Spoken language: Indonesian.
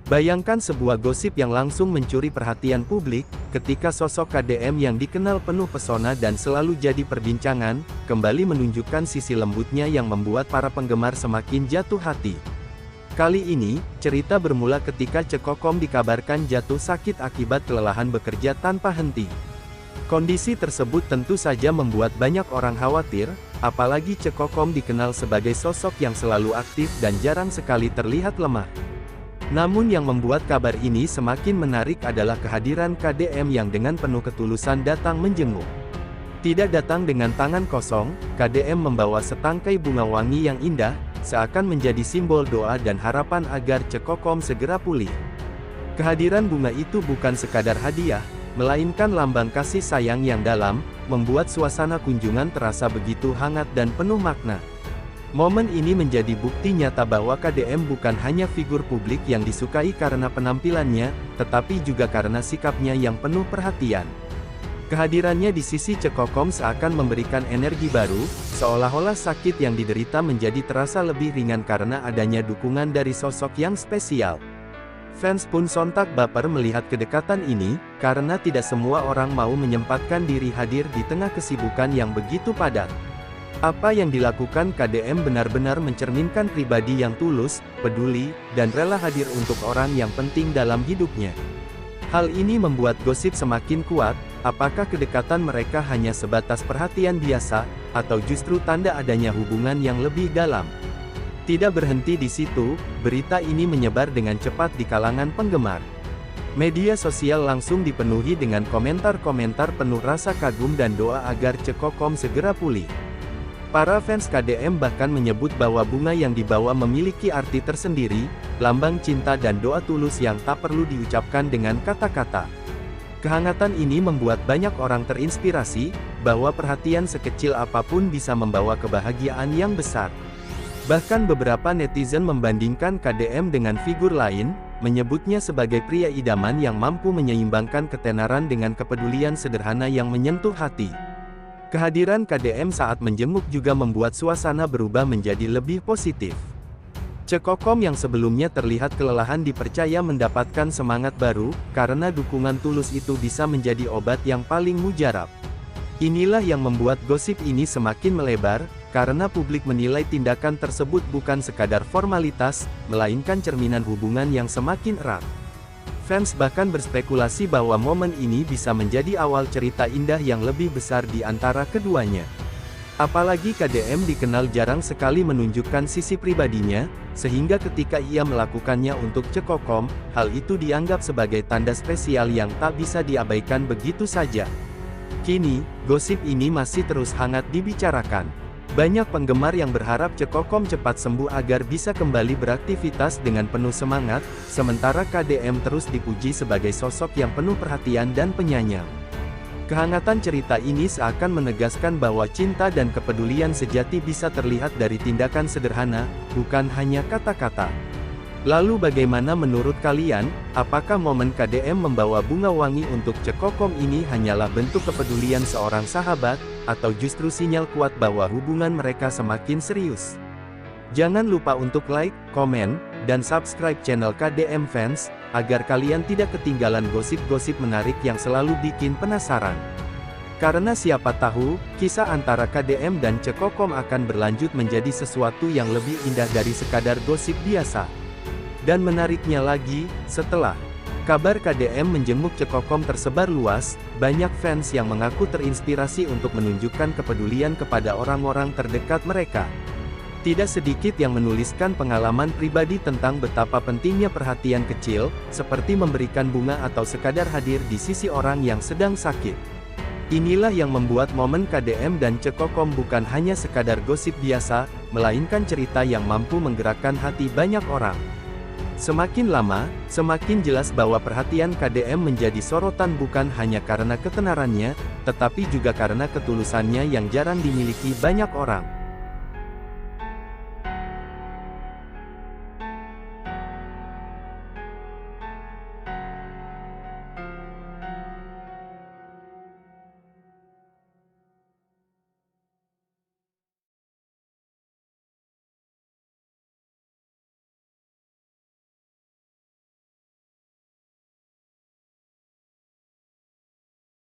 Bayangkan sebuah gosip yang langsung mencuri perhatian publik, ketika sosok KDM yang dikenal penuh pesona dan selalu jadi perbincangan, kembali menunjukkan sisi lembutnya yang membuat para penggemar semakin jatuh hati. Kali ini, cerita bermula ketika Cekokom dikabarkan jatuh sakit akibat kelelahan bekerja tanpa henti. Kondisi tersebut tentu saja membuat banyak orang khawatir, apalagi Cekokom dikenal sebagai sosok yang selalu aktif dan jarang sekali terlihat lemah. Namun yang membuat kabar ini semakin menarik adalah kehadiran KDM yang dengan penuh ketulusan datang menjenguk. Tidak datang dengan tangan kosong, KDM membawa setangkai bunga wangi yang indah, seakan menjadi simbol doa dan harapan agar Cekokom segera pulih. Kehadiran bunga itu bukan sekadar hadiah, melainkan lambang kasih sayang yang dalam, membuat suasana kunjungan terasa begitu hangat dan penuh makna. Momen ini menjadi bukti nyata bahwa KDM bukan hanya figur publik yang disukai karena penampilannya, tetapi juga karena sikapnya yang penuh perhatian. Kehadirannya di sisi Cekokom seakan memberikan energi baru, seolah-olah sakit yang diderita menjadi terasa lebih ringan karena adanya dukungan dari sosok yang spesial. Fans pun sontak baper melihat kedekatan ini, karena tidak semua orang mau menyempatkan diri hadir di tengah kesibukan yang begitu padat. Apa yang dilakukan KDM benar-benar mencerminkan pribadi yang tulus, peduli, dan rela hadir untuk orang yang penting dalam hidupnya. Hal ini membuat gosip semakin kuat, apakah kedekatan mereka hanya sebatas perhatian biasa, atau justru tanda adanya hubungan yang lebih dalam. Tidak berhenti di situ, berita ini menyebar dengan cepat di kalangan penggemar. Media sosial langsung dipenuhi dengan komentar-komentar penuh rasa kagum dan doa agar Cekokom segera pulih. Para fans KDM bahkan menyebut bahwa bunga yang dibawa memiliki arti tersendiri, lambang cinta dan doa tulus yang tak perlu diucapkan dengan kata-kata. Kehangatan ini membuat banyak orang terinspirasi, bahwa perhatian sekecil apapun bisa membawa kebahagiaan yang besar. Bahkan beberapa netizen membandingkan KDM dengan figur lain, menyebutnya sebagai pria idaman yang mampu menyeimbangkan ketenaran dengan kepedulian sederhana yang menyentuh hati. Kehadiran KDM saat menjenguk juga membuat suasana berubah menjadi lebih positif. Cekokom yang sebelumnya terlihat kelelahan dipercaya mendapatkan semangat baru, karena dukungan tulus itu bisa menjadi obat yang paling mujarab. Inilah yang membuat gosip ini semakin melebar, karena publik menilai tindakan tersebut bukan sekadar formalitas, melainkan cerminan hubungan yang semakin erat. Fans bahkan berspekulasi bahwa momen ini bisa menjadi awal cerita indah yang lebih besar di antara keduanya. Apalagi KDM dikenal jarang sekali menunjukkan sisi pribadinya, sehingga ketika ia melakukannya untuk Cekokom, hal itu dianggap sebagai tanda spesial yang tak bisa diabaikan begitu saja. Kini, gosip ini masih terus hangat dibicarakan. Banyak penggemar yang berharap Cekokom cepat sembuh agar bisa kembali beraktivitas dengan penuh semangat, sementara KDM terus dipuji sebagai sosok yang penuh perhatian dan penyayang. Kehangatan cerita ini seakan menegaskan bahwa cinta dan kepedulian sejati bisa terlihat dari tindakan sederhana, bukan hanya kata-kata. Lalu bagaimana menurut kalian, apakah momen KDM membawa bunga wangi untuk Cekokom ini hanyalah bentuk kepedulian seorang sahabat, atau justru sinyal kuat bahwa hubungan mereka semakin serius? Jangan lupa untuk like, komen, dan subscribe channel KDM Fans, agar kalian tidak ketinggalan gosip-gosip menarik yang selalu bikin penasaran. Karena siapa tahu, kisah antara KDM dan Cekokom akan berlanjut menjadi sesuatu yang lebih indah dari sekadar gosip biasa. Dan menariknya lagi, setelah kabar KDM menjenguk Cekokom tersebar luas, banyak fans yang mengaku terinspirasi untuk menunjukkan kepedulian kepada orang-orang terdekat mereka. Tidak sedikit yang menuliskan pengalaman pribadi tentang betapa pentingnya perhatian kecil, seperti memberikan bunga atau sekadar hadir di sisi orang yang sedang sakit. Inilah yang membuat momen KDM dan Cekokom bukan hanya sekadar gosip biasa, melainkan cerita yang mampu menggerakkan hati banyak orang. Semakin lama, semakin jelas bahwa perhatian KDM menjadi sorotan bukan hanya karena ketenarannya, tetapi juga karena ketulusannya yang jarang dimiliki banyak orang.